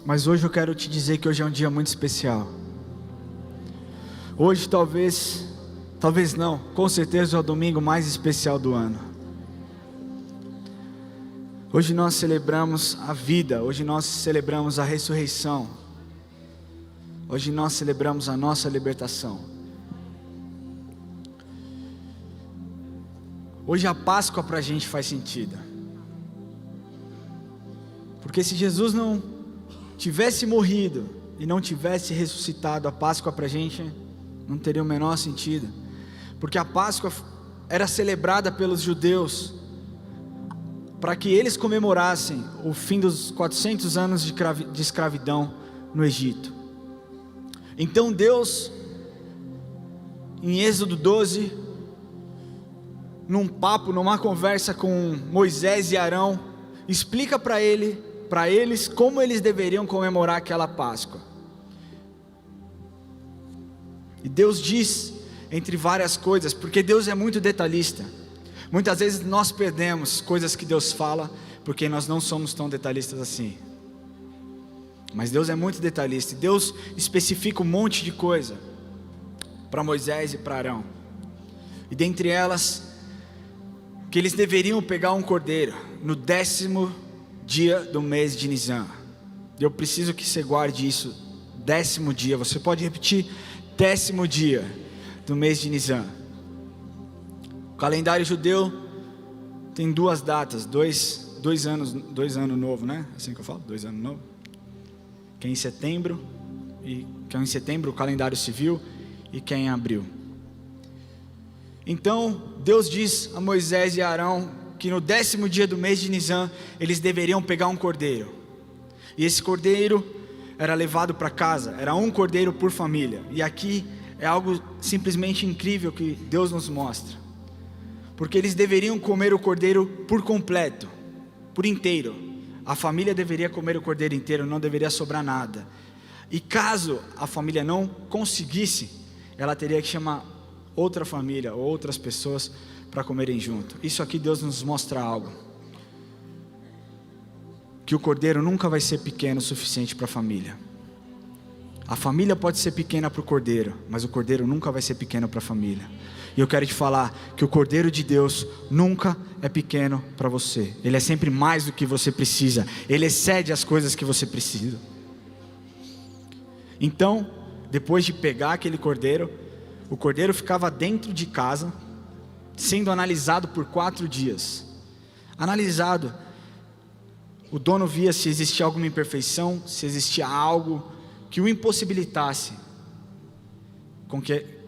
Mas hoje eu quero te dizer que hoje é um dia muito especial. Hoje talvez não, com certeza é o domingo mais especial do ano. Hoje nós celebramos a vida, hoje nós celebramos a ressurreição. Hoje nós celebramos a nossa libertação. Hoje a Páscoa para a gente faz sentido. Porque se Jesus não tivesse morrido e não tivesse ressuscitado, a Páscoa para a gente não teria o menor sentido. Porque a Páscoa era celebrada pelos judeus para que eles comemorassem o fim dos 400 anos de escravidão no Egito. Então Deus, em Êxodo 12, numa conversa com Moisés e Arão, explica para eles como eles deveriam comemorar aquela Páscoa. E Deus diz, entre várias coisas, porque Deus é muito detalhista. Muitas vezes nós perdemos coisas que Deus fala, porque nós não somos tão detalhistas assim. Mas Deus é muito detalhista, e Deus especifica um monte de coisa para Moisés e para Arão. E dentre elas, que eles deveriam pegar um cordeiro no 10º dia do mês de Nisan. Eu preciso que você guarde isso, 10º dia, você pode repetir, 10º dia do mês de Nisan. O calendário judeu tem duas datas, dois anos novo, né? Assim que eu falo, 2 anos novo. Que é em setembro, o calendário civil, e que é em abril. Então Deus diz a Moisés e a Arão que no 10º dia do mês de Nisan eles deveriam pegar um cordeiro. E esse cordeiro era levado para casa, era um cordeiro por família. E aqui é algo simplesmente incrível que Deus nos mostra. Porque eles deveriam comer o cordeiro por completo, por inteiro. A família deveria comer o cordeiro inteiro, não deveria sobrar nada. E caso a família não conseguisse, ela teria que chamar outra família ou outras pessoas para comerem junto. Isso aqui Deus nos mostra algo. Que o cordeiro nunca vai ser pequeno o suficiente para a família. A família pode ser pequena para o cordeiro, mas o cordeiro nunca vai ser pequeno para a família. E eu quero te falar que o cordeiro de Deus nunca é pequeno para você. Ele é sempre mais do que você precisa. Ele excede as coisas que você precisa. Então, depois de pegar aquele cordeiro, o cordeiro ficava dentro de casa, sendo analisado por 4 dias. Analisado, o dono via se existia alguma imperfeição, se existia algo que o impossibilitasse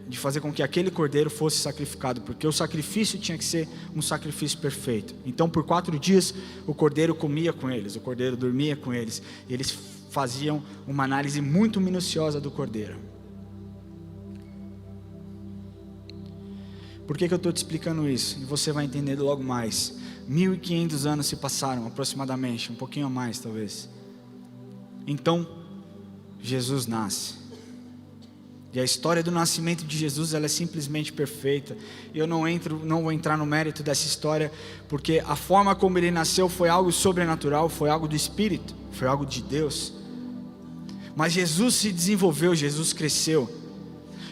de fazer com que aquele cordeiro fosse sacrificado, porque o sacrifício tinha que ser um sacrifício perfeito. Então por 4 dias o cordeiro comia com eles, o cordeiro dormia com eles, e eles faziam uma análise muito minuciosa do cordeiro. Por que eu estou te explicando isso? E você vai entender logo mais. 1500 anos se passaram aproximadamente, um pouquinho a mais talvez. Então Jesus nasce. E a história do nascimento de Jesus, ela é simplesmente perfeita. Eu não vou entrar no mérito dessa história, porque a forma como ele nasceu foi algo sobrenatural, foi algo do Espírito, foi algo de Deus. Mas Jesus se desenvolveu, Jesus cresceu.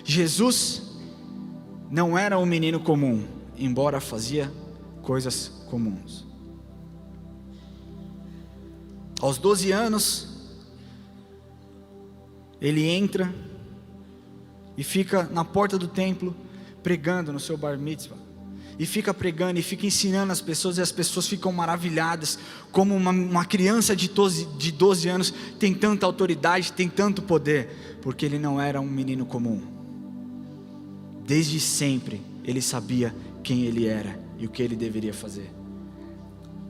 Jesus não era um menino comum, embora fazia coisas comuns. Aos 12 anos, ele entra e fica na porta do templo pregando no seu bar mitzvah, e fica pregando e fica ensinando as pessoas, e as pessoas ficam maravilhadas, como uma criança de 12 anos tem tanta autoridade, tem tanto poder, porque ele não era um menino comum. Desde sempre ele sabia quem ele era e o que ele deveria fazer.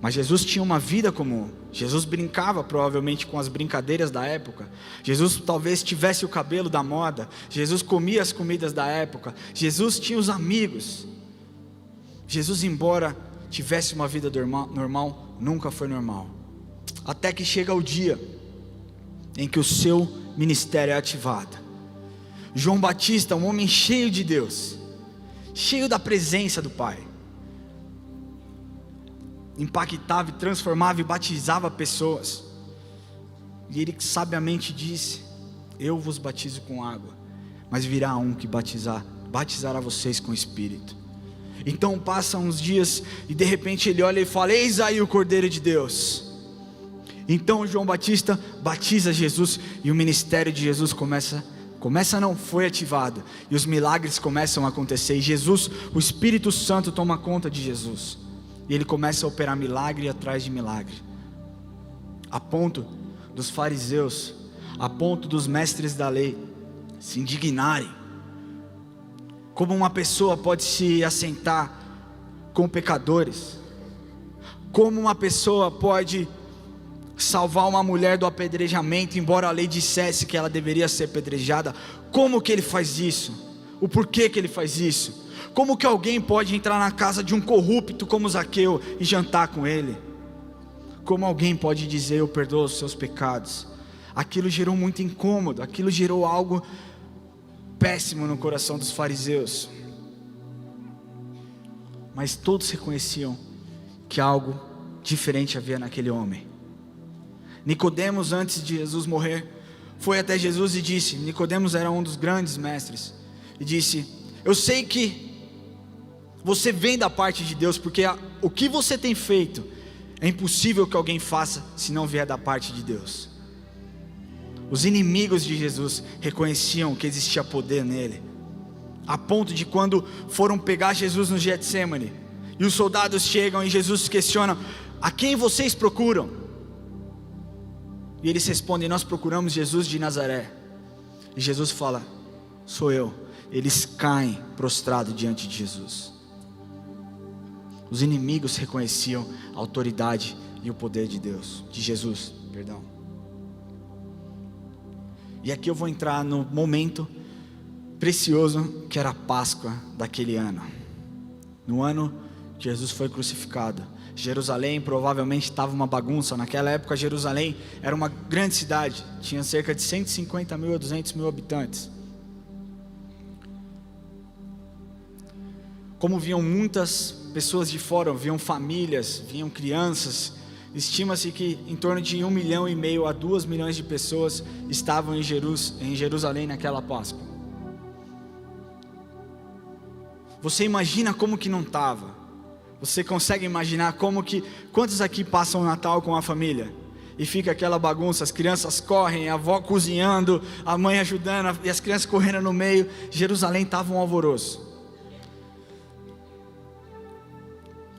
Mas Jesus tinha uma vida comum. Jesus brincava provavelmente com as brincadeiras da época. Jesus talvez tivesse o cabelo da moda. Jesus comia as comidas da época. Jesus tinha os amigos. Jesus, embora tivesse uma vida normal, nunca foi normal. Até que chega o dia em que o seu ministério é ativado. João Batista, um homem cheio de Deus, cheio da presença do Pai, impactava e transformava e batizava pessoas. E ele sabiamente disse: eu vos batizo com água, mas virá um que batizará vocês com o Espírito. Então passam uns dias e de repente ele olha e fala: eis aí o Cordeiro de Deus. Então João Batista batiza Jesus e o ministério de Jesus foi ativado, e os milagres começam a acontecer, e Jesus, o Espírito Santo toma conta de Jesus, e ele começa a operar milagre atrás de milagre, a ponto dos fariseus, a ponto dos mestres da lei se indignarem. Como uma pessoa pode se assentar com pecadores? Como uma pessoa pode salvar uma mulher do apedrejamento, embora a lei dissesse que ela deveria ser apedrejada? Como que ele faz isso? O porquê que ele faz isso? Como que alguém pode entrar na casa de um corrupto como Zaqueu e jantar com ele? Como alguém pode dizer: eu perdoo os seus pecados? Aquilo gerou muito incômodo, aquilo gerou algo péssimo no coração dos fariseus. Mas todos reconheciam que algo diferente havia naquele homem. Nicodemos, antes de Jesus morrer, foi até Jesus e disse: Nicodemos era um dos grandes mestres, e disse: eu sei que você vem da parte de Deus, porque o que você tem feito é impossível que alguém faça se não vier da parte de Deus. Os inimigos de Jesus reconheciam que existia poder nele, a ponto de quando foram pegar Jesus no Getsêmani, e os soldados chegam e Jesus questiona: a quem vocês procuram? E eles respondem: nós procuramos Jesus de Nazaré. E Jesus fala: sou eu. Eles caem prostrados diante de Jesus. Os inimigos reconheciam a autoridade e o poder de Deus, de Jesus, perdão. E aqui eu vou entrar no momento precioso que era a Páscoa daquele ano. No ano que Jesus foi crucificado, Jerusalém provavelmente estava uma bagunça. Naquela época Jerusalém era uma grande cidade, tinha cerca de 150 mil a 200 mil habitantes. Como vinham muitas pessoas de fora, vinham famílias, vinham crianças, estima-se que em torno de 1,5 milhão a 2 milhões de pessoas estavam em Jerusalém naquela Páscoa. Você imagina como que não estava? Você consegue imaginar quantos aqui passam o Natal com a família? E fica aquela bagunça, as crianças correm, a avó cozinhando, a mãe ajudando, e as crianças correndo no meio. Jerusalém estava um alvoroço.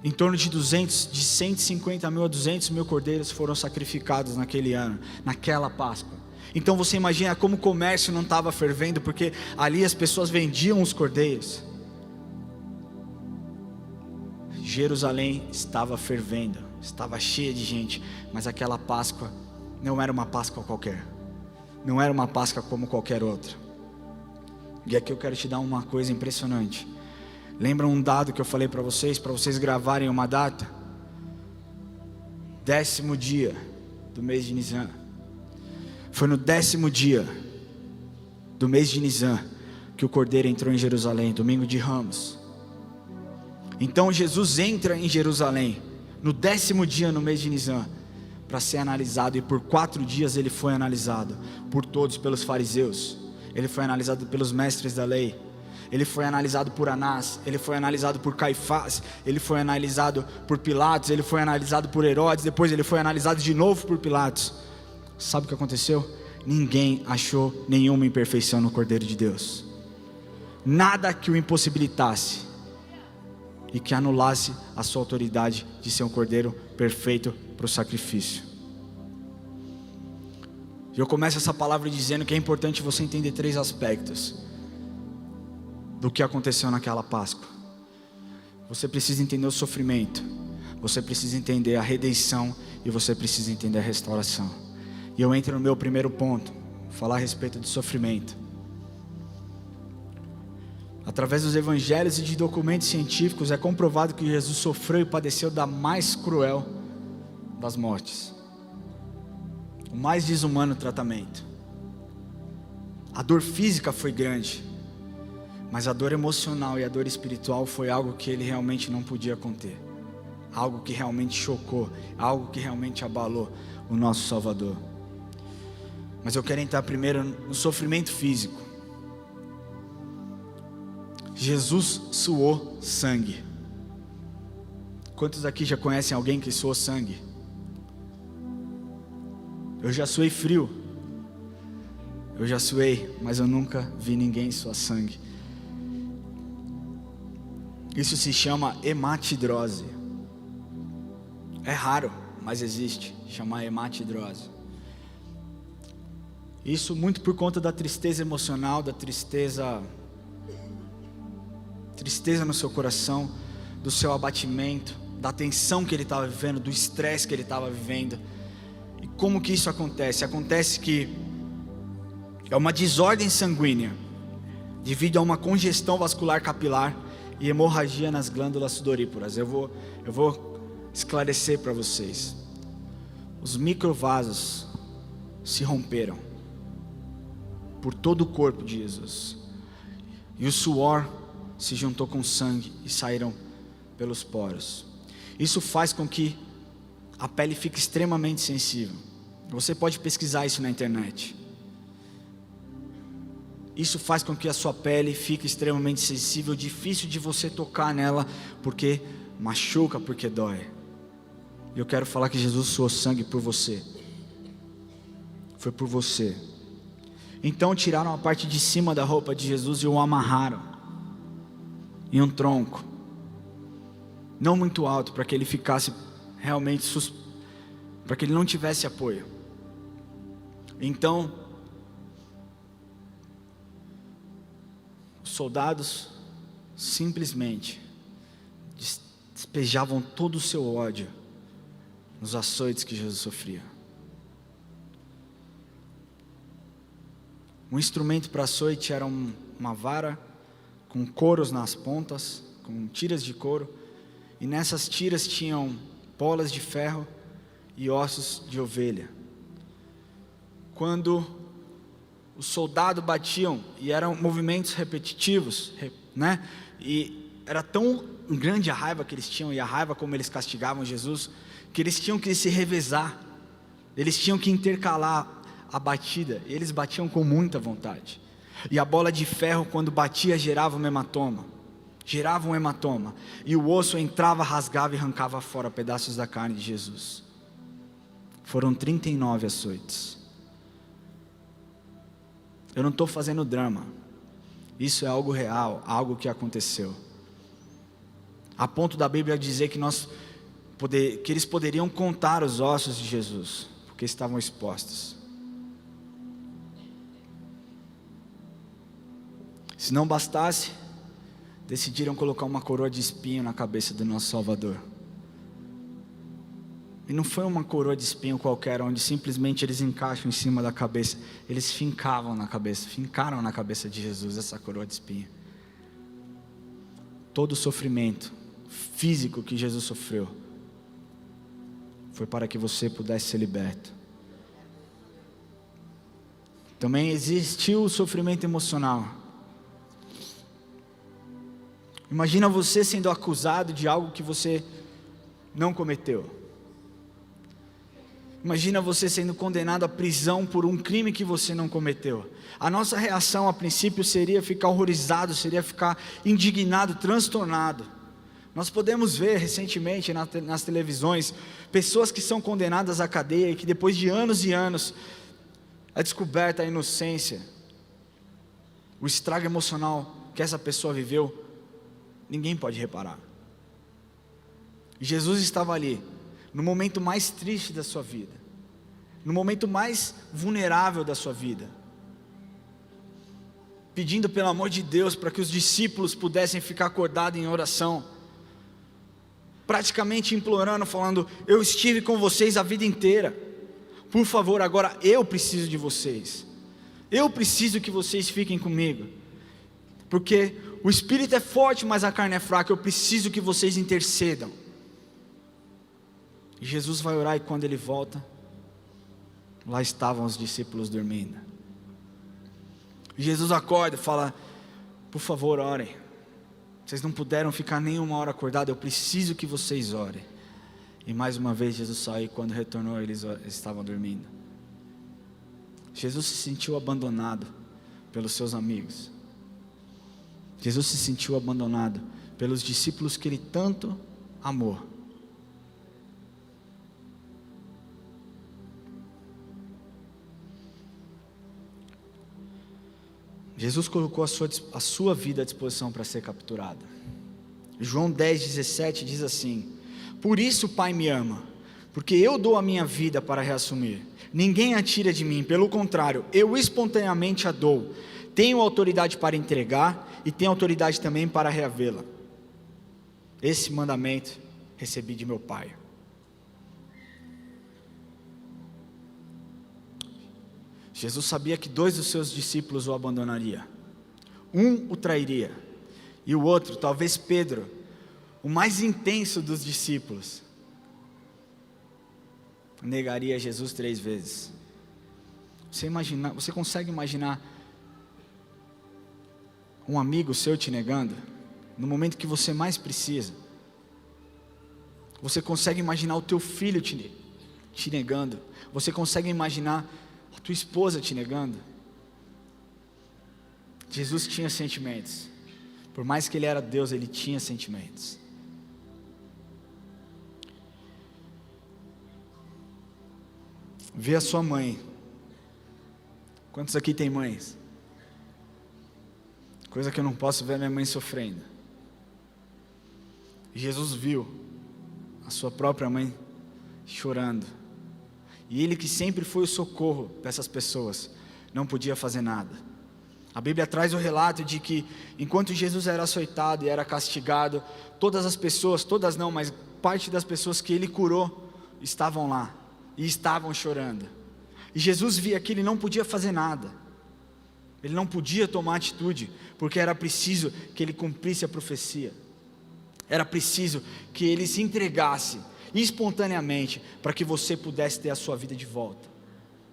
Em torno de 150 mil a 200 mil cordeiros foram sacrificados naquele ano, naquela Páscoa. Então você imagina como o comércio não estava fervendo, porque ali as pessoas vendiam os cordeiros. Jerusalém estava fervendo, estava cheia de gente, mas aquela Páscoa não era uma Páscoa qualquer, não era uma Páscoa como qualquer outra. E aqui eu quero te dar uma coisa impressionante. Lembra um dado que eu falei para vocês gravarem uma data? 10º dia do mês de Nisan. Foi no 10º dia do mês de Nisan que o Cordeiro entrou em Jerusalém, domingo de Ramos. Então Jesus entra em Jerusalém no 10º dia no mês de Nisan para ser analisado, e por 4 dias ele foi analisado por todos, pelos fariseus, ele foi analisado pelos mestres da lei, ele foi analisado por Anás, ele foi analisado por Caifás, ele foi analisado por Pilatos, ele foi analisado por Herodes, depois ele foi analisado de novo por Pilatos. Sabe o que aconteceu? Ninguém achou nenhuma imperfeição no Cordeiro de Deus, nada que o impossibilitasse e que anulasse a sua autoridade de ser um Cordeiro perfeito para o sacrifício. E eu começo essa palavra dizendo que é importante você entender 3 aspectos do que aconteceu naquela Páscoa. Você precisa entender o sofrimento, você precisa entender a redenção, e você precisa entender a restauração. E eu entro no meu primeiro ponto, falar a respeito do sofrimento. Através dos evangelhos e de documentos científicos é comprovado que Jesus sofreu e padeceu da mais cruel das mortes, o mais desumano tratamento. A dor física foi grande, mas a dor emocional e a dor espiritual foi algo que ele realmente não podia conter, algo que realmente chocou, algo que realmente abalou o nosso Salvador. Mas eu quero entrar primeiro no sofrimento físico. Jesus suou sangue. Quantos aqui já conhecem alguém que suou sangue? Eu já suei frio. Eu já suei, mas eu nunca vi ninguém suar sangue. Isso se chama hematidrose. É raro, mas existe, chama hematidrose. Isso muito por conta da tristeza emocional, da tristeza no seu coração, do seu abatimento, da tensão que ele estava vivendo, do estresse que ele estava vivendo. E como que isso acontece? Acontece que é uma desordem sanguínea, devido a uma congestão vascular capilar e hemorragia nas glândulas sudoríparas. Eu vou esclarecer para vocês. Os microvasos se romperam por todo o corpo de Jesus, e o suor se juntou com sangue e saíram pelos poros. Isso faz com que a pele fique extremamente sensível. Você pode pesquisar isso na internet. Isso faz com que a sua pele fique extremamente sensível, difícil de você tocar nela, porque machuca, porque dói. E eu quero falar que Jesus suou sangue por você. Foi por você. Então tiraram a parte de cima da roupa de Jesus e o amarraram em um tronco, não muito alto, para que ele ficasse realmente, para que ele não tivesse apoio. Então os soldados simplesmente despejavam todo o seu ódio nos açoites que Jesus sofria. Um instrumento para açoite era uma vara com couros nas pontas, com tiras de couro, e nessas tiras tinham bolas de ferro e ossos de ovelha. Quando os soldados batiam, e eram movimentos repetitivos, né? E era tão grande a raiva que eles tinham, e a raiva como eles castigavam Jesus, que eles tinham que se revezar, eles tinham que intercalar a batida, e eles batiam com muita vontade. E a bola de ferro, quando batia, gerava um hematoma, e o osso entrava, rasgava e arrancava fora pedaços da carne de Jesus. Foram 39 açoites. Eu não estou fazendo drama, isso é algo real, algo que aconteceu, a ponto da Bíblia dizer que que eles poderiam contar os ossos de Jesus, porque estavam expostos. Se não bastasse, decidiram colocar uma coroa de espinho na cabeça do nosso Salvador. E não foi uma coroa de espinho qualquer, onde simplesmente eles encaixam em cima da cabeça. Eles fincaram na cabeça de Jesus essa coroa de espinho. Todo o sofrimento físico que Jesus sofreu foi para que você pudesse ser liberto. Também existiu o sofrimento emocional. Imagina você sendo acusado de algo que você não cometeu. Imagina você sendo condenado à prisão por um crime que você não cometeu. A nossa reação a princípio seria ficar horrorizado, seria ficar indignado, transtornado. Nós podemos ver recentemente nas televisões pessoas que são condenadas à cadeia e que depois de anos e anos é descoberta a inocência, o estrago emocional que essa pessoa viveu. Ninguém pode reparar. Jesus estava ali, no momento mais triste da sua vida, no momento mais vulnerável da sua vida, pedindo pelo amor de Deus para que os discípulos pudessem ficar acordados em oração, praticamente implorando, falando: eu estive com vocês a vida inteira, por favor, agora eu preciso de vocês, eu preciso que vocês fiquem comigo, porque o espírito é forte, mas a carne é fraca, eu preciso que vocês intercedam. E Jesus vai orar, e quando ele volta, lá estavam os discípulos dormindo. E Jesus acorda e fala: por favor, orem. Vocês não puderam ficar nenhuma hora acordados, eu preciso que vocês orem. E mais uma vez Jesus saiu, e quando retornou eles estavam dormindo. Jesus se sentiu abandonado pelos seus amigos. Jesus se sentiu abandonado pelos discípulos que ele tanto amou. Jesus colocou a sua vida à disposição para ser capturada. João 10:17 diz assim: por isso o Pai me ama, porque eu dou a minha vida para reassumir. Ninguém a tira de mim, pelo contrário, eu espontaneamente a dou. Tenho autoridade para entregar e tenho autoridade também para reavê-la. Esse mandamento recebi de meu Pai. Jesus sabia que 2 dos seus discípulos o abandonaria. Um o trairia e o outro, talvez Pedro, o mais intenso dos discípulos, negaria Jesus 3 vezes. Você consegue imaginar um amigo seu te negando no momento que você mais precisa? Você consegue imaginar o teu filho te negando? Você consegue imaginar a tua esposa te negando? Jesus tinha sentimentos. Por mais que ele era Deus, ele tinha sentimentos. Vê a sua mãe. Quantos aqui tem mães? Coisa que eu não posso ver minha mãe sofrendo. E Jesus viu a sua própria mãe chorando. E ele, que sempre foi o socorro para essas pessoas, não podia fazer nada. A Bíblia traz o relato de que enquanto Jesus era açoitado e era castigado, todas as pessoas, todas não, mas parte das pessoas que ele curou estavam lá e estavam chorando. E Jesus via que ele não podia fazer nada. Ele não podia tomar atitude, porque era preciso que ele cumprisse a profecia. Era preciso que ele se entregasse espontaneamente para que você pudesse ter a sua vida de volta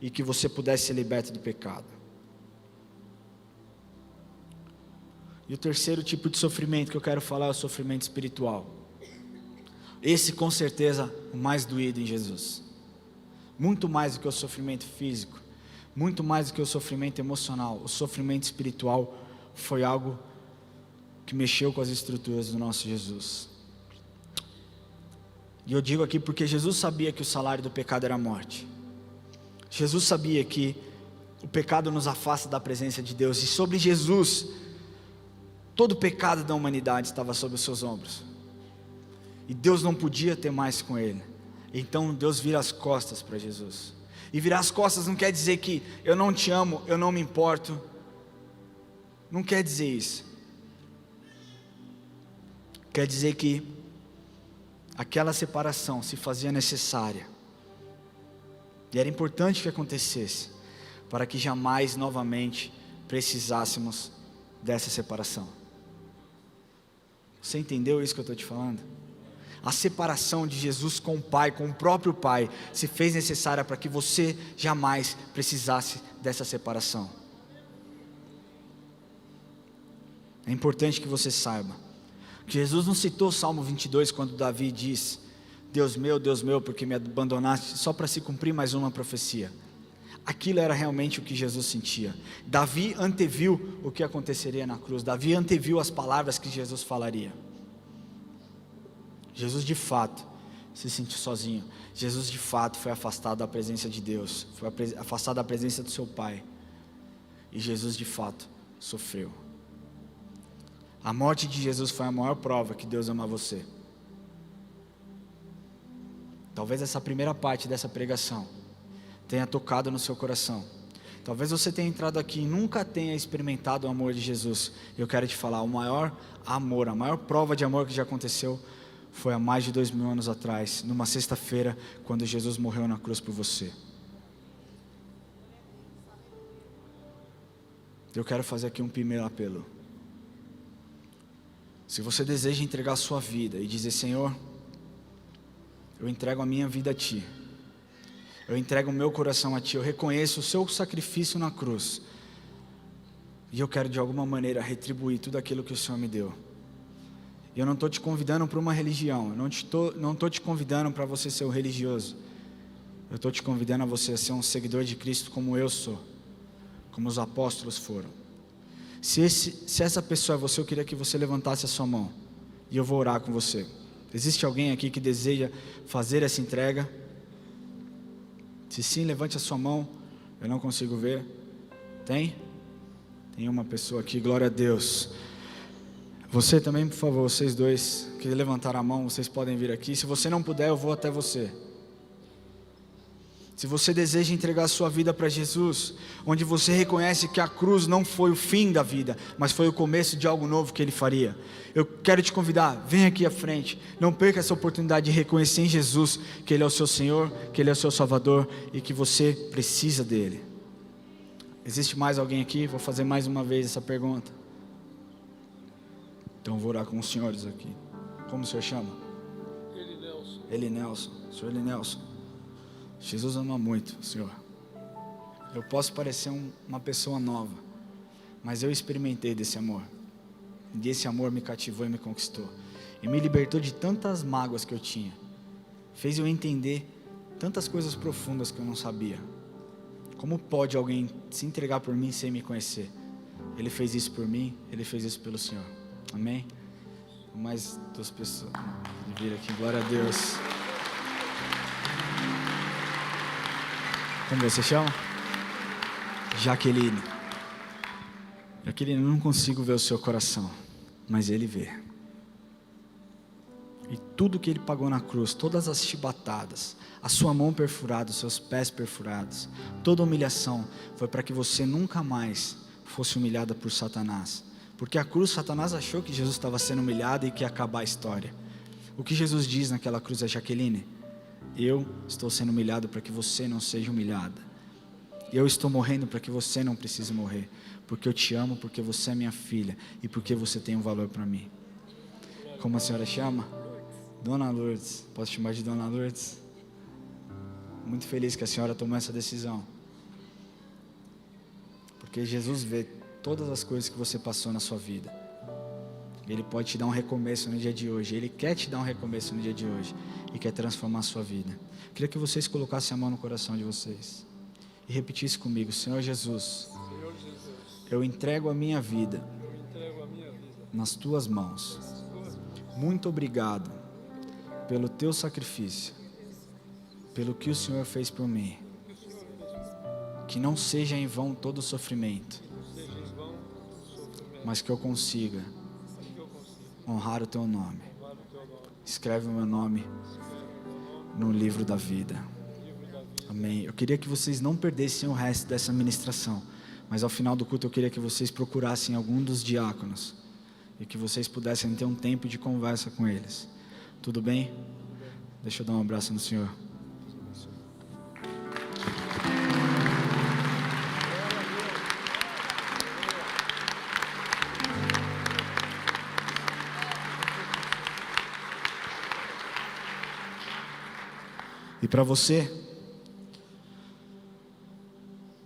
e que você pudesse ser liberto do pecado. E o terceiro tipo de sofrimento que eu quero falar é o sofrimento espiritual. Esse, com certeza, o mais doído em Jesus. Muito mais do que o sofrimento físico, muito mais do que o sofrimento emocional. O sofrimento espiritual foi algo que mexeu com as estruturas do nosso Jesus. E eu digo aqui porque Jesus sabia que o salário do pecado era a morte. Jesus sabia que o pecado nos afasta da presença de Deus. E sobre Jesus, todo o pecado da humanidade estava sobre os seus ombros. E Deus não podia ter mais com ele. Então Deus vira as costas para Jesus. E virar as costas não quer dizer que eu não te amo, eu não me importo. Não quer dizer isso. Quer dizer que aquela separação se fazia necessária. E era importante que acontecesse, para que jamais novamente precisássemos dessa separação. Você entendeu isso que eu estou te falando? A separação de Jesus com o Pai, com o próprio Pai, se fez necessária para que você jamais precisasse dessa separação. É importante que você saiba que Jesus não citou o Salmo 22 quando Davi diz: Deus meu, porque me abandonaste, só para se cumprir mais uma profecia. Aquilo era realmente o que Jesus sentia. Davi anteviu o que aconteceria na cruz. Davi anteviu as palavras que Jesus falaria. Jesus de fato se sentiu sozinho. Jesus de fato foi afastado da presença de Deus, foi afastado da presença do seu Pai. E Jesus de fato sofreu. A morte de Jesus foi a maior prova que Deus ama você. Talvez essa primeira parte dessa pregação tenha tocado no seu coração. Talvez você tenha entrado aqui e nunca tenha experimentado o amor de Jesus. Eu quero te falar, o maior amor, a maior prova de amor que já aconteceu foi há mais de 2000 anos atrás, numa sexta-feira, quando Jesus morreu na cruz por você. Eu quero fazer aqui um primeiro apelo. Se você deseja entregar a sua vida e dizer: Senhor, eu entrego a minha vida a Ti, eu entrego o meu coração a Ti, eu reconheço o Seu sacrifício na cruz, e eu quero de alguma maneira retribuir tudo aquilo que o Senhor me deu. E eu não estou te convidando para uma religião, eu não estou te convidando para você ser um religioso, eu estou te convidando a você ser um seguidor de Cristo como eu sou. como os apóstolos foram. Se essa pessoa é você, eu queria que você levantasse a sua mão, e eu vou orar com você. Existe alguém aqui que deseja fazer essa entrega? Se sim, levante a sua mão. Eu não consigo ver. Tem? Tem uma pessoa aqui, glória a Deus. Você também, por favor, vocês dois que levantaram a mão, vocês podem vir aqui. Se você não puder, eu vou até você. Se você deseja entregar a sua vida para Jesus, onde você reconhece que a cruz não foi o fim da vida, mas foi o começo de algo novo que Ele faria, eu quero te convidar, vem aqui à frente. Não perca essa oportunidade de reconhecer em Jesus que Ele é o seu Senhor, que Ele é o seu Salvador e que você precisa dEle. Existe mais alguém aqui? Vou fazer mais uma vez essa pergunta. Então vou orar com os senhores aqui. Como o senhor chama? Elinelson. Senhor Elinelson, Jesus ama muito o Senhor. Eu posso parecer uma pessoa nova, mas eu experimentei desse amor. E esse amor me cativou e me conquistou. E me libertou de tantas mágoas que eu tinha. Fez eu entender tantas coisas profundas que eu não sabia. Como pode alguém se entregar por mim sem me conhecer? Ele fez isso por mim, Ele fez isso pelo Senhor. Amém? Mais duas pessoas de vir aqui, glória a Deus. Como você chama? Jaqueline. Jaqueline, eu não consigo ver o seu coração, mas Ele vê. E tudo que Ele pagou na cruz, todas as chibatadas, a sua mão perfurada, os seus pés perfurados, toda humilhação, foi para que você nunca mais fosse humilhada por Satanás. Porque a cruz, Satanás achou que Jesus estava sendo humilhado e que ia acabar a história. O que Jesus diz naquela cruz é: Jaqueline, eu estou sendo humilhado para que você não seja humilhada. Eu estou morrendo para que você não precise morrer. Porque eu te amo, porque você é minha filha e porque você tem um valor para mim. Como a senhora chama? Dona Lourdes. Posso chamar de Dona Lourdes? Muito feliz que a senhora tomou essa decisão. Porque Jesus vê todas as coisas que você passou na sua vida. Ele pode te dar um recomeço no dia de hoje. Ele quer te dar um recomeço no dia de hoje. E quer transformar a sua vida. Queria que vocês colocassem a mão no coração de vocês. E repetissem comigo: Senhor Jesus, eu entrego a minha vida nas tuas mãos. Muito obrigado pelo teu sacrifício, pelo que o Senhor fez por mim. Que não seja em vão todo o sofrimento, mas que eu consiga honrar o teu nome. Escreve o meu nome no livro da vida. Amém. Eu queria que vocês não perdessem o resto dessa ministração, mas ao final do culto eu queria que vocês procurassem algum dos diáconos e que vocês pudessem ter um tempo de conversa com eles. Tudo bem? Deixa eu dar um abraço no Senhor. E para você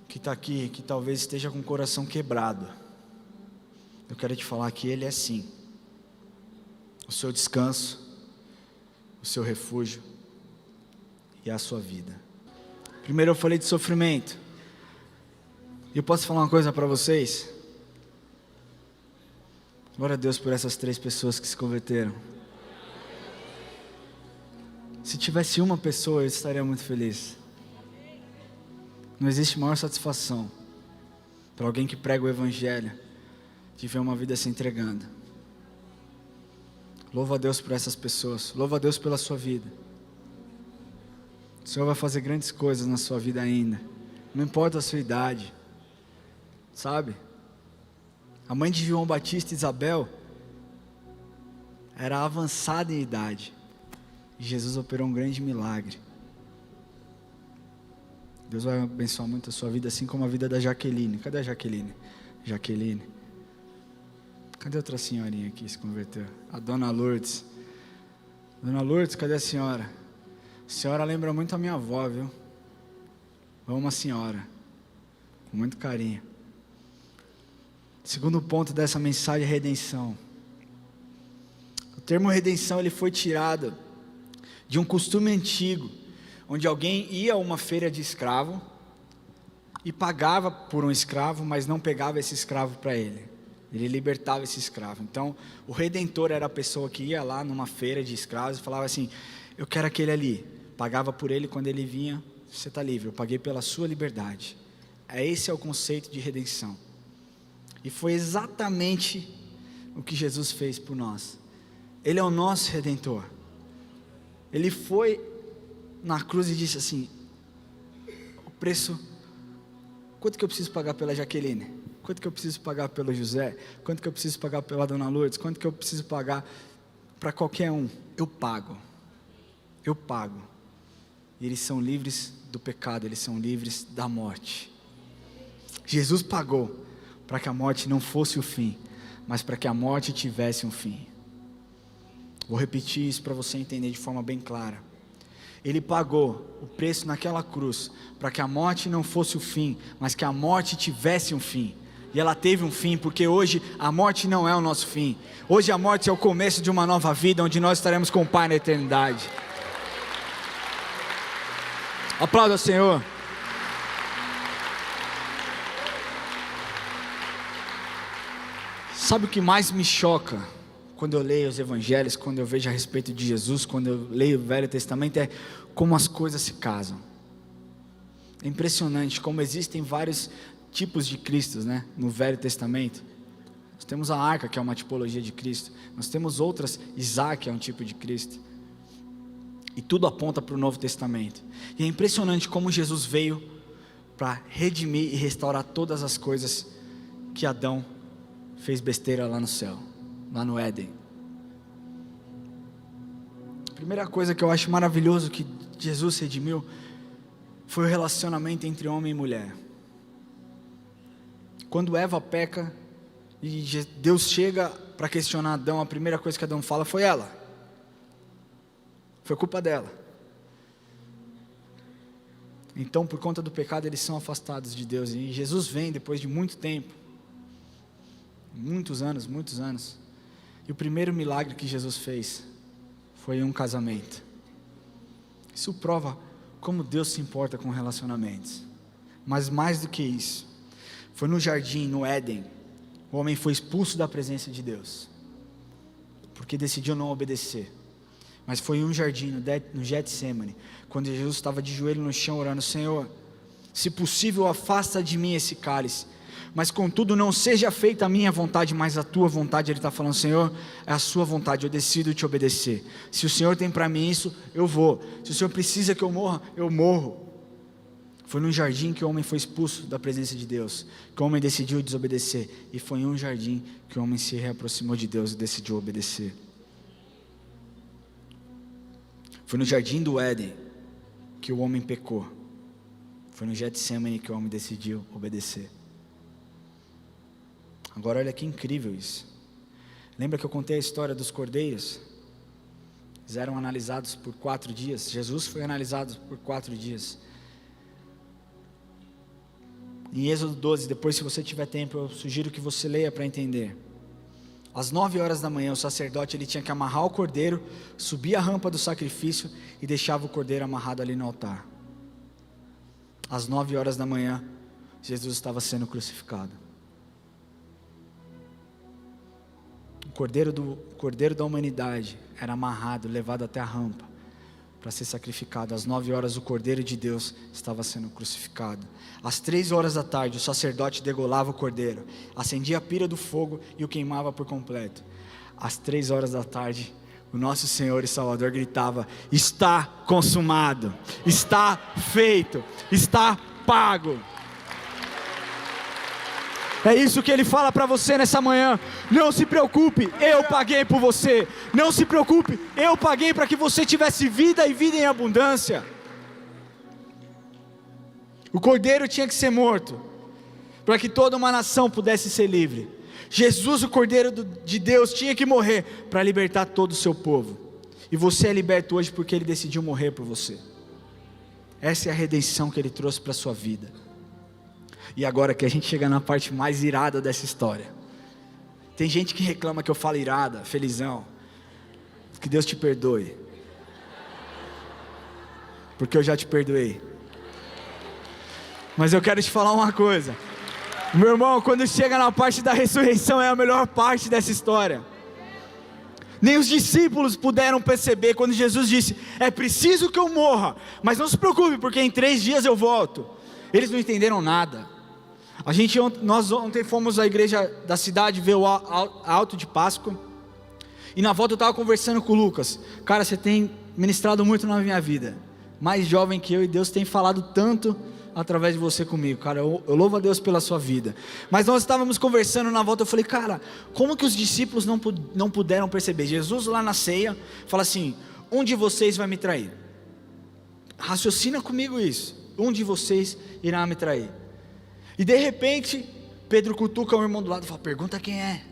que está aqui, que talvez esteja com o coração quebrado, eu quero te falar que Ele é sim o seu descanso, o seu refúgio e a sua vida. Primeiro eu falei de sofrimento. E eu posso falar uma coisa para vocês? Glória a Deus por essas 3 pessoas que se converteram. Se tivesse uma pessoa, eu estaria muito feliz. Não existe maior satisfação para alguém que prega o Evangelho de ver uma vida se entregando. Louva a Deus por essas pessoas. Louva a Deus pela sua vida. O Senhor vai fazer grandes coisas na sua vida ainda. Não importa a sua idade. Sabe? A mãe de João Batista, Isabel, era avançada em idade. E Jesus operou um grande milagre. Deus vai abençoar muito a sua vida, assim como a vida da Jaqueline. Cadê a Jaqueline? Jaqueline. Cadê outra senhorinha aqui que se converteu? A Dona Lourdes. Dona Lourdes, cadê a senhora? A senhora lembra muito a minha avó, viu? Amo a senhora. Com muito carinho. Segundo ponto dessa mensagem é redenção. O termo redenção, ele foi tirado de um costume antigo, onde alguém ia a uma feira de escravo e pagava por um escravo, mas não pegava esse escravo para ele. Ele libertava esse escravo. Então, o redentor era a pessoa que ia lá numa feira de escravos e falava assim: eu quero aquele ali. Pagava por ele, quando ele vinha, você está livre, eu paguei pela sua liberdade. Esse é o conceito de redenção. E foi exatamente o que Jesus fez por nós. Ele é o nosso redentor. Ele foi na cruz e disse assim: o preço, quanto que eu preciso pagar pela Jaqueline? Quanto que eu preciso pagar pelo José? Quanto que eu preciso pagar pela Dona Lourdes? Quanto que eu preciso pagar para qualquer um? Eu pago. Eu pago. E eles são livres do pecado, eles são livres da morte. Jesus pagou para que a morte não fosse o fim, mas para que a morte tivesse um fim. Vou repetir isso para você entender de forma bem clara. Ele pagou o preço naquela cruz para que a morte não fosse o fim, mas que a morte tivesse um fim. E ela teve um fim, porque hoje a morte não é o nosso fim. Hoje a morte é o começo de uma nova vida, onde nós estaremos com o Pai na eternidade. Aplauda o Senhor. Sabe o que mais me choca quando eu leio os evangelhos, quando eu vejo a respeito de Jesus, quando eu leio o Velho Testamento, é como as coisas se casam. É impressionante como existem vários tipos de Cristos, né, no Velho Testamento. Nós temos a arca, que é uma tipologia de Cristo. Nós temos outras, Isaac, que é um tipo de Cristo. E tudo aponta para o Novo Testamento. E é impressionante como Jesus veio para redimir e restaurar todas as coisas que Adão fez besteira lá no céu, lá no Éden. A primeira coisa que eu acho maravilhoso que Jesus redimiu foi o relacionamento entre homem e mulher. Quando Eva peca e Deus chega para questionar Adão, a primeira coisa que Adão fala foi ela. Foi culpa dela. Então, por conta do pecado, eles são afastados de Deus. E Jesus vem depois de muito tempo, muitos anos. E o primeiro milagre que Jesus fez foi um casamento. Isso prova como Deus se importa com relacionamentos. Mas mais do que isso, foi no jardim, no Éden, o homem foi expulso da presença de Deus, porque decidiu não obedecer. Mas foi em um jardim, no Getsemane, quando Jesus estava de joelho no chão orando: Senhor, se possível afasta de mim esse cálice, mas contudo não seja feita a minha vontade, mas a tua vontade. Ele está falando: Senhor, é a sua vontade, eu decido te obedecer. Se o Senhor tem para mim isso, eu vou. Se o Senhor precisa que eu morra, eu morro. Foi num jardim que o homem foi expulso da presença de Deus, que o homem decidiu desobedecer. E foi em um jardim que o homem se reaproximou de Deus e decidiu obedecer. Foi no jardim do Éden que o homem pecou. Foi no Getsemane que o homem decidiu obedecer. Agora olha que incrível isso. Lembra que eu contei a história dos cordeiros? Eles eram analisados por 4 dias. Jesus foi analisado por 4 dias. Em Êxodo 12, depois, se você tiver tempo, eu sugiro que você leia para entender. Às 9 horas da manhã, o sacerdote ele tinha que amarrar o cordeiro, subir a rampa do sacrifício e deixava o cordeiro amarrado ali no altar. Às 9 horas da manhã, Jesus estava sendo crucificado. O cordeiro da humanidade era amarrado, levado até a rampa para ser sacrificado. Às 9 horas, o cordeiro de Deus estava sendo crucificado. Às 3 horas da tarde, o sacerdote degolava o cordeiro, acendia a pira do fogo e o queimava por completo. Às 3 horas da tarde, o nosso Senhor e Salvador gritava: está consumado, está feito, está pago. É isso que Ele fala para você nessa manhã. Não se preocupe, eu paguei por você. Não se preocupe, eu paguei para que você tivesse vida e vida em abundância. O cordeiro tinha que ser morto, para que toda uma nação pudesse ser livre. Jesus, o cordeiro de Deus, tinha que morrer para libertar todo o seu povo. E você é liberto hoje porque Ele decidiu morrer por você. Essa é a redenção que Ele trouxe para a sua vida. E agora que a gente chega na parte mais irada dessa história. Tem gente que reclama que eu falo irada, felizão. Que Deus te perdoe. Porque eu já te perdoei. Mas eu quero te falar uma coisa, meu irmão, quando chega na parte da ressurreição é a melhor parte dessa história. Nem os discípulos puderam perceber quando Jesus disse: é preciso que eu morra, mas não se preocupe, porque em 3 dias eu volto. Eles não entenderam nada. Nós ontem fomos à igreja da cidade ver o alto de Páscoa, e na volta eu estava conversando com o Lucas. Cara, você tem ministrado muito na minha vida, mais jovem que eu, e Deus tem falado tanto através de você comigo, cara, eu louvo a Deus pela sua vida. Mas nós estávamos conversando na volta, eu falei: cara, como que os discípulos não puderam perceber? Jesus lá na ceia fala assim: um de vocês vai me trair. Raciocina comigo isso, um de vocês irá me trair. E de repente Pedro cutuca o irmão do lado e fala: pergunta quem é.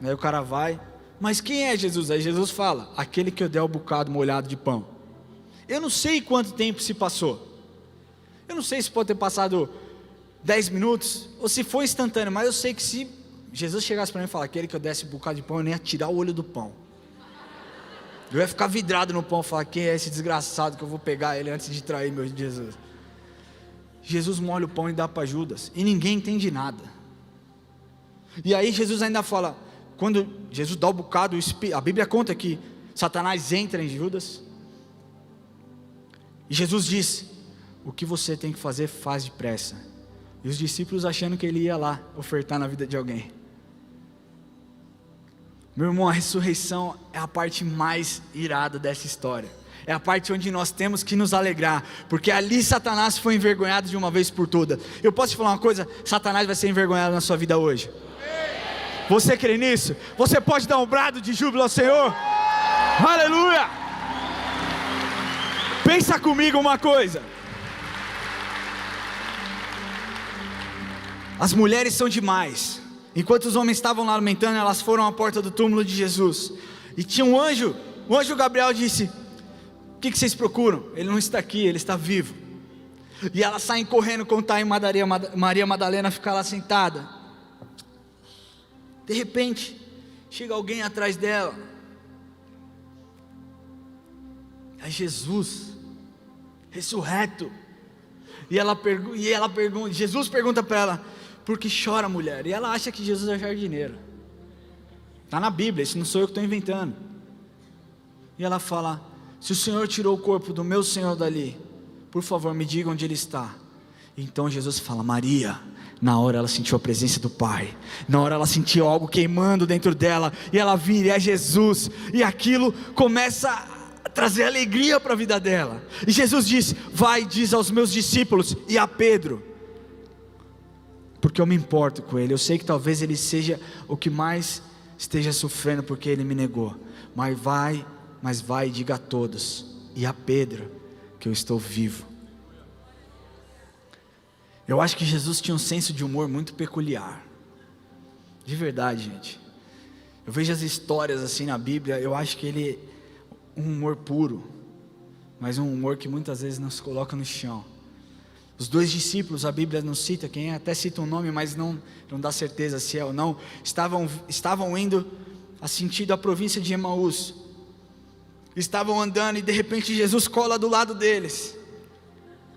Aí o cara vai: mas quem é, Jesus? Aí Jesus fala: aquele que eu der o bocado molhado de pão. Eu não sei quanto tempo se passou, eu não sei se pode ter passado 10 minutos, ou se foi instantâneo, mas eu sei que se Jesus chegasse para mim e falar: aquele que eu desse um bocado de pão, eu nem ia tirar o olho do pão, eu ia ficar vidrado no pão e falar: quem é esse desgraçado que eu vou pegar ele antes de trair meu Jesus? Jesus molha o pão e dá para Judas, e ninguém entende nada. E aí Jesus ainda fala, quando Jesus dá o bocado, a Bíblia conta que Satanás entra em Judas, e Jesus diz: o que você tem que fazer, faz depressa. E os discípulos achando que ele ia lá ofertar na vida de alguém. Meu irmão, a ressurreição é a parte mais irada dessa história, é a parte onde nós temos que nos alegrar, porque ali Satanás foi envergonhado de uma vez por todas. Eu posso te falar uma coisa: Satanás vai ser envergonhado na sua vida hoje. Você crê nisso? Você pode dar um brado de júbilo ao Senhor? Aleluia! Pensa comigo uma coisa: as mulheres são demais. Enquanto os homens estavam lá lamentando, elas foram à porta do túmulo de Jesus, e tinha um anjo. O anjo Gabriel disse: o que vocês procuram? Ele não está aqui, ele está vivo. E elas saem correndo contar em Maria Madalena ficar lá sentada. De repente chega alguém atrás dela, é Jesus ressurreto. E ela pergunta, Jesus pergunta para ela: por que chora, mulher? E ela acha que Jesus é jardineiro. Está na Bíblia, isso não sou eu que estou inventando. E ela fala: se o Senhor tirou o corpo do meu Senhor dali, por favor me diga onde ele está. Então Jesus fala: Maria. Na hora ela sentiu a presença do Pai, na hora ela sentiu algo queimando dentro dela, e ela vira, e é Jesus, e aquilo começa a trazer alegria para a vida dela. E Jesus diz: vai e diz aos meus discípulos e a Pedro, porque eu me importo com ele. Eu sei que talvez ele seja o que mais esteja sofrendo porque ele me negou, mas vai e diga a todos e a Pedro que eu estou vivo. Eu acho que Jesus tinha um senso de humor muito peculiar, de verdade, gente. Eu vejo as histórias assim na Bíblia, eu acho que ele um humor puro, mas um humor que muitas vezes nos coloca no chão. Os 2 discípulos, a Bíblia não cita quem é, até cita um nome, mas não dá certeza se é ou não. Estavam indo a sentido a província de Emaús, estavam andando e de repente Jesus cola do lado deles,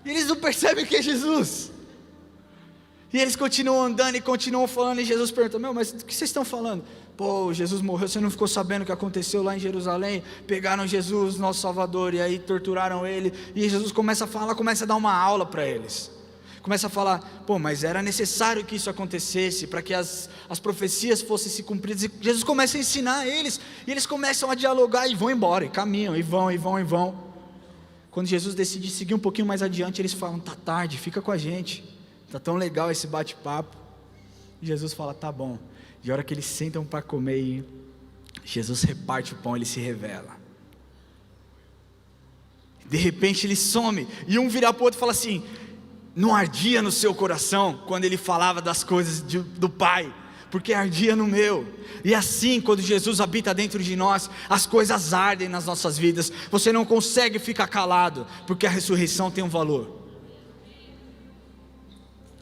e eles não percebem que é Jesus. E eles continuam andando e continuam falando, e Jesus pergunta: mas do que vocês estão falando? Pô, Jesus morreu, você não ficou sabendo o que aconteceu lá em Jerusalém? Pegaram Jesus, nosso Salvador, e aí torturaram ele. E Jesus começa a falar, começa a dar uma aula para eles. Começa a falar: pô, mas era necessário que isso acontecesse, para que as profecias fossem se cumpridas. E Jesus começa a ensinar eles, e eles começam a dialogar, e vão embora, e caminham, e vão. Quando Jesus decide seguir um pouquinho mais adiante, eles falam: tá tarde, fica com a gente. Está tão legal esse bate-papo. E Jesus fala: tá bom. E a hora que eles sentam para comer, Jesus reparte o pão, ele se revela. De repente ele some, e um vira para o outro e fala assim: não ardia no seu coração quando ele falava das coisas do Pai? Porque ardia no meu. E assim, quando Jesus habita dentro de nós, as coisas ardem nas nossas vidas. Você não consegue ficar calado, porque a ressurreição tem um valor.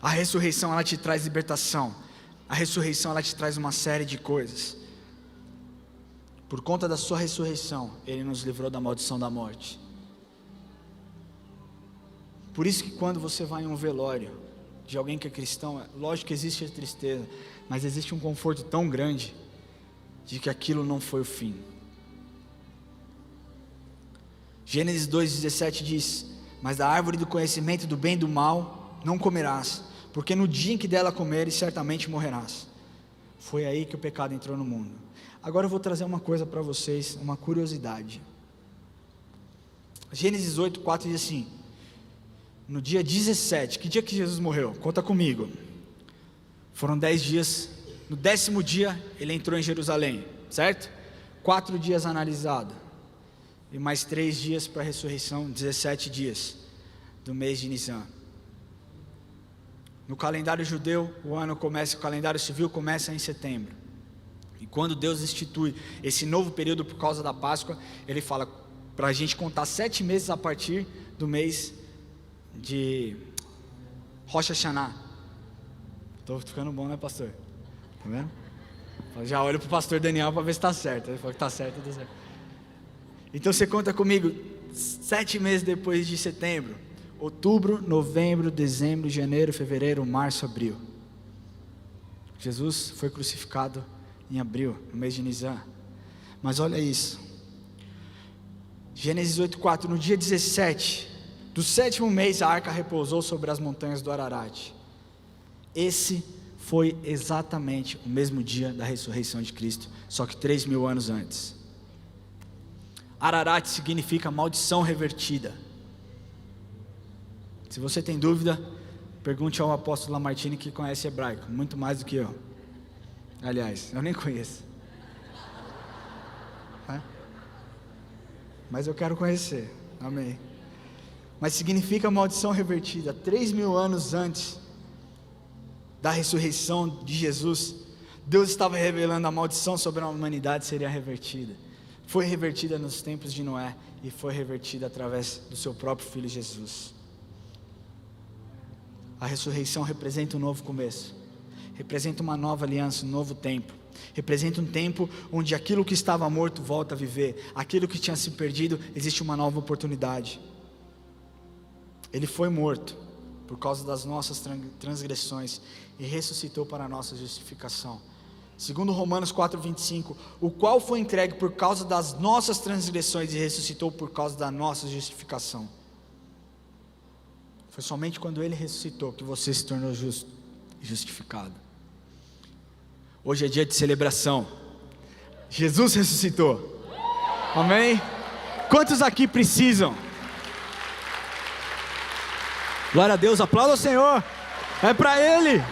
A ressurreição, ela te traz libertação. A ressurreição, ela te traz uma série de coisas. Por conta da sua ressurreição, ele nos livrou da maldição da morte. Por isso que quando você vai em um velório de alguém que é cristão, lógico que existe a tristeza, mas existe um conforto tão grande de que aquilo não foi o fim. Gênesis 2,17 diz: mas da árvore do conhecimento do bem e do mal não comerás, porque no dia em que dela comeres, certamente morrerás. Foi aí que o pecado entrou no mundo. Agora eu vou trazer uma coisa para vocês, uma curiosidade. Gênesis 8,4 diz assim: no dia 17, que dia que Jesus morreu? Conta comigo. Foram 10 dias, no 10º dia ele entrou em Jerusalém, certo? 4 dias analisado, e mais 3 dias para a ressurreição, 17 dias do mês de Nisan. No calendário judeu, o calendário civil começa em setembro. E quando Deus institui esse novo período por causa da Páscoa, Ele fala para a gente contar 7 meses a partir do mês de Rosh Hashanah. Estou ficando bom, né, pastor? Tá vendo? Eu já olho para o pastor Daniel para ver se está certo. Ele falou que está certo, está certo. Então você conta comigo, 7 meses depois de setembro. Outubro, novembro, dezembro, janeiro, fevereiro, março, abril. Jesus foi crucificado em abril, no mês de Nisan. Mas olha isso. Gênesis 8,4, no dia 17 do 7º mês, a arca repousou sobre as montanhas do Ararat. Esse foi exatamente o mesmo dia da ressurreição de Cristo, só que 3.000 anos antes. Ararat significa maldição revertida. Se você tem dúvida, pergunte ao apóstolo Lamartine, que conhece hebraico, muito mais do que eu. Aliás, eu nem conheço. Mas eu quero conhecer, amém. Mas significa maldição revertida. 3.000 anos antes da ressurreição de Jesus, Deus estava revelando a maldição sobre a humanidade seria revertida. Foi revertida nos tempos de Noé e foi revertida através do seu próprio Filho Jesus. A ressurreição representa um novo começo, representa uma nova aliança, um novo tempo, representa um tempo onde aquilo que estava morto volta a viver, aquilo que tinha se perdido, existe uma nova oportunidade. Ele foi morto por causa das nossas transgressões e ressuscitou para a nossa justificação. Segundo Romanos 4,25, o qual foi entregue por causa das nossas transgressões e ressuscitou por causa da nossa justificação. Foi somente quando Ele ressuscitou que você se tornou justo e justificado. Hoje é dia de celebração. Jesus ressuscitou. Amém? Quantos aqui precisam? Glória a Deus, aplauda o Senhor. É para Ele.